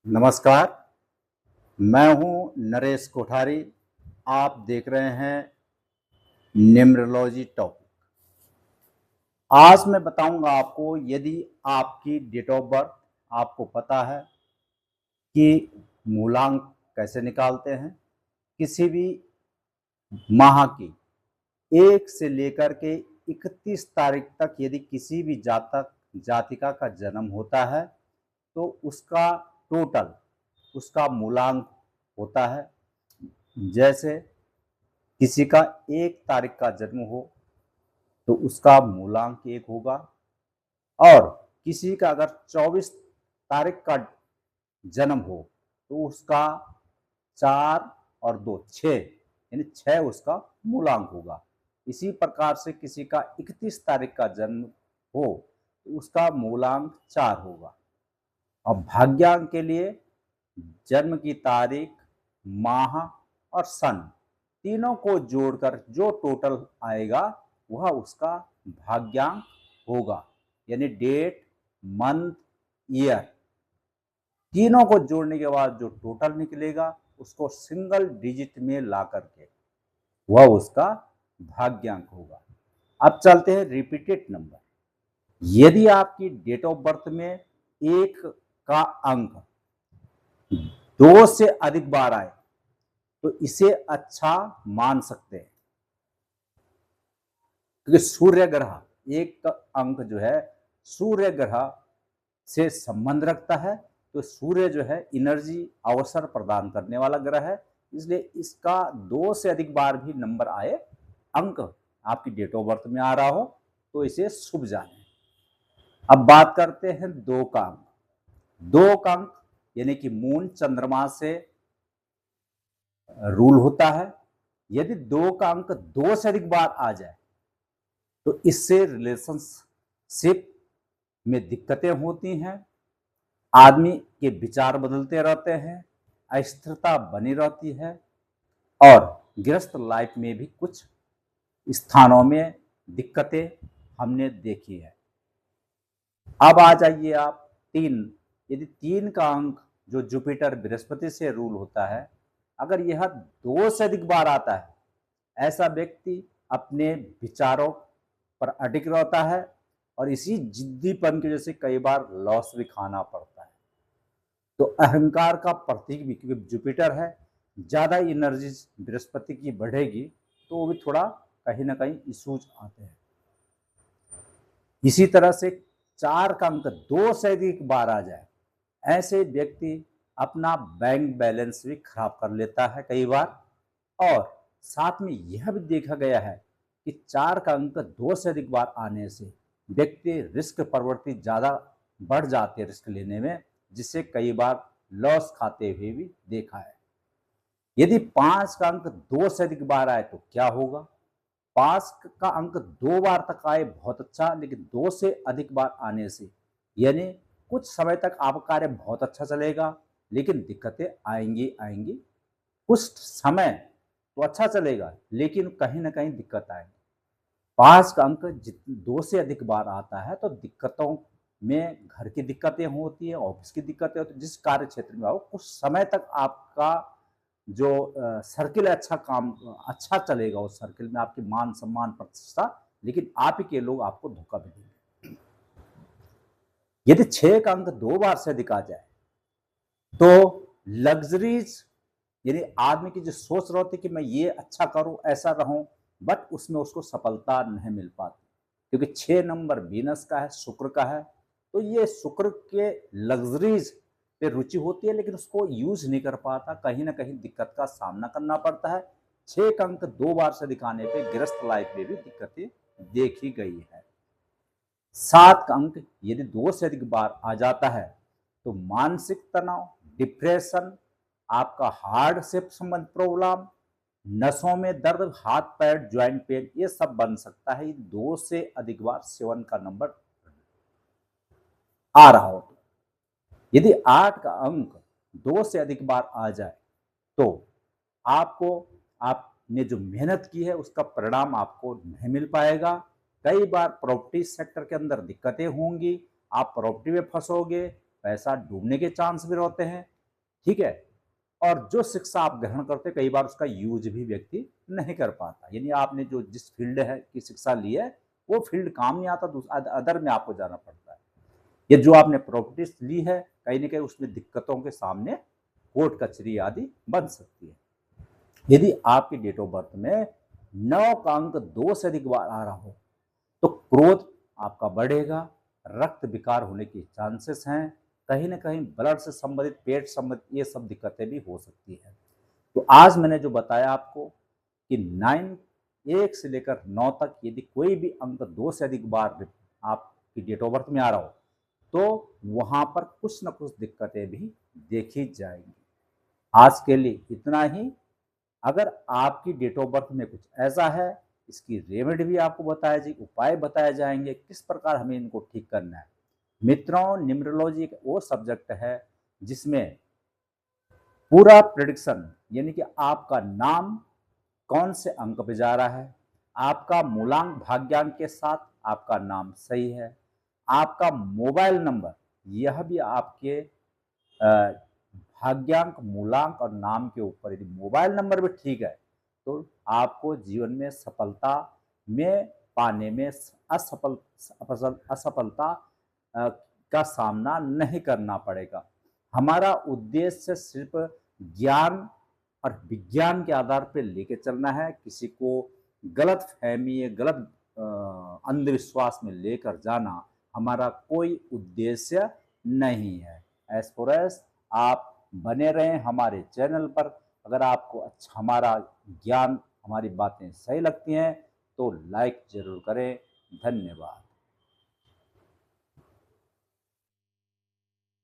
नमस्कार, मैं हूं नरेश कोठारी। आप देख रहे हैं न्यूमरोलॉजी टॉपिक। आज मैं बताऊंगा आपको, यदि आपकी डेट ऑफ बर्थ आपको पता है कि मूलांक कैसे निकालते हैं, किसी भी माह की 1 से लेकर के 31 तारीख तक यदि किसी भी जातक जातिका का जन्म होता है तो उसका टोटल, उसका मूलांक होता है। जैसे किसी का 1 तारीख का जन्म हो तो उसका मूलांक 1 होगा, और किसी का अगर 24 तारीख का जन्म हो तो उसका 4 और 2 6, यानी 6 उसका मूलांक होगा। इसी प्रकार से किसी का 31 तारीख का जन्म हो तो उसका मूलांक 4 होगा। अब भाग्यांक के लिए जन्म की तारीख, माह और सन तीनों को जोड़कर जो टोटल आएगा वह उसका भाग्यांक होगा। यानी डेट, मंथ, ईयर तीनों को जोड़ने के बाद जो टोटल निकलेगा उसको सिंगल डिजिट में ला करके वह उसका भाग्यांक होगा। अब चलते हैं रिपीटेड नंबर। यदि आपकी डेट ऑफ बर्थ में 1 का अंक 2 से अधिक बार आए तो इसे अच्छा मान सकते हैं, क्योंकि सूर्य ग्रह 1 अंक जो है सूर्य ग्रह से संबंध रखता है। तो सूर्य जो है एनर्जी, अवसर प्रदान करने वाला ग्रह है, इसलिए इसका 2 से अधिक बार भी नंबर आए, अंक आपकी डेट ऑफ बर्थ में आ रहा हो तो इसे शुभ जाने। अब बात करते हैं 2 का अंक। 2 का अंक यानी कि मून चंद्रमा से रूल होता है। यदि 2 का अंक 2 से अधिक बार आ जाए तो इससे रिलेशनशिप में दिक्कतें होती हैं, आदमी के विचार बदलते रहते हैं, अस्थिरता बनी रहती है, और गृहस्थ लाइफ में भी कुछ स्थानों में दिक्कतें हमने देखी है। अब आ जाइए आप 3। यदि 3 का अंक जो जुपिटर बृहस्पति से रूल होता है, अगर यह 2 से अधिक बार आता है, ऐसा व्यक्ति अपने विचारों पर अडिग रहता है और इसी जिद्दीपन की वजह से कई बार लॉस भी खाना पड़ता है। तो अहंकार का प्रतीक भी, क्योंकि जुपिटर है, ज्यादा एनर्जी बृहस्पति की बढ़ेगी तो वो भी थोड़ा कहीं ना कहीं इश्यूज आते हैं। इसी तरह से 4 का अंक 2 से अधिक बार आ जाए, ऐसे व्यक्ति अपना बैंक बैलेंस भी खराब कर लेता है कई बार। और साथ में यह भी देखा गया है कि 4 का अंक 2 से अधिक बार आने से व्यक्ति रिस्क प्रवृत्ति ज़्यादा बढ़ जाती है रिस्क लेने में, जिससे कई बार लॉस खाते हुए भी देखा है। यदि 5 का अंक 2 से अधिक बार आए तो क्या होगा? 5 का अंक 2 बार तक आए बहुत अच्छा, लेकिन 2 से अधिक बार आने से यानी कुछ समय तक आपका कार्य बहुत अच्छा चलेगा, लेकिन दिक्कतें आएंगी आएंगी। कुछ समय तो अच्छा चलेगा लेकिन कहीं ना कहीं दिक्कत आएगी। 5 का अंक 2 से अधिक बार आता है तो दिक्कतों में घर की दिक्कतें होती है, ऑफिस की दिक्कतें होती है। जिस कार्य क्षेत्र में आओ कुछ समय तक आपका जो सर्किल है अच्छा काम अच्छा चलेगा, उस सर्किल में आपकी मान सम्मान प्रतिष्ठा, लेकिन आप ही के लोग आपको धोखा भी देंगे। यदि 6 का अंक 2 बार से अधिक आ जाए तो लग्जरीज, यानी आदमी की जो सोच रहती है कि मैं ये अच्छा करूं, ऐसा रहूं, बट उसमें उसको सफलता नहीं मिल पाती, क्योंकि 6 नंबर वीनस का है, शुक्र का है। तो ये शुक्र के लग्जरीज पे रुचि होती है लेकिन उसको यूज नहीं कर पाता, कहीं ना कहीं दिक्कत का सामना करना पड़ता है। 6 का अंक 2 बार से दिखाने पे गृहस्थ लाइफ में भी दिक्कतें देखी गई है। 7 का अंक यदि 2 से अधिक बार आ जाता है तो मानसिक तनाव, डिप्रेशन, आपका हार्ट से संबंधित प्रॉब्लम, नसों में दर्द, हाथ पैर ज्वाइंट पेन, ये सब बन सकता है 2 से अधिक बार 7 का नंबर आ रहा हो तो। यदि 8 का अंक 2 से अधिक बार आ जाए तो आपको, आपने जो मेहनत की है उसका परिणाम आपको नहीं मिल पाएगा। कई बार प्रॉपर्टी सेक्टर के अंदर दिक्कतें होंगी, आप प्रॉपर्टी में फंसोगे, पैसा डूबने के चांस भी रहते हैं। ठीक है। और जो शिक्षा आप ग्रहण करते कई बार उसका यूज भी व्यक्ति नहीं कर पाता, यानी आपने जो जिस फील्ड है की शिक्षा ली है वो फील्ड काम नहीं आता, अदर में आपको जाना पड़ता है। ये जो आपने प्रॉपर्टीज ली है कहीं ना कहीं उसमें दिक्कतों के सामने कोर्ट कचहरी आदि बन सकती है। यदि आपकी डेट ऑफ बर्थ में 9 का अंक 2 से अधिक बार आ रहा हो तो क्रोध आपका बढ़ेगा, रक्त विकार होने की चांसेस हैं, कहीं ना कहीं ब्लड से संबंधित, पेट संबंधित ये सब दिक्कतें भी हो सकती है। तो आज मैंने जो बताया आपको कि 9 1 से लेकर 9 तक यदि कोई भी अंक 2 से अधिक बार आपकी डेट ऑफ बर्थ में आ रहा हो तो वहां पर कुछ न कुछ दिक्कतें भी देखी जाएंगी। आज के लिए इतना ही। अगर आपकी डेट ऑफ बर्थ में कुछ ऐसा है, इसकी रेमेडी भी आपको बताया जाए, उपाय बताए जाएंगे किस प्रकार हमें इनको ठीक करना है। मित्रों, न्यूमरोलॉजी एक वो सब्जेक्ट है जिसमें पूरा प्रेडिक्शन, यानी कि आपका नाम कौन से अंक पे जा रहा है, आपका मूलांक भाग्यांक के साथ आपका नाम सही है, आपका मोबाइल नंबर यह भी आपके भाग्यांक, मूलांक और नाम के ऊपर, यदि मोबाइल नंबर भी ठीक है तो आपको जीवन में सफलता में पाने में असफलता का सामना नहीं करना पड़ेगा। हमारा उद्देश्य सिर्फ ज्ञान और विज्ञान के आधार पर लेके चलना है, किसी को गलत फहमी या गलत अंधविश्वास में लेकर जाना हमारा कोई उद्देश्य नहीं है। एज फॉर एज आप बने रहें हमारे चैनल पर। अगर आपको अच्छा हमारा ज्ञान, हमारी बातें सही लगती हैं तो लाइक जरूर करें। धन्यवाद।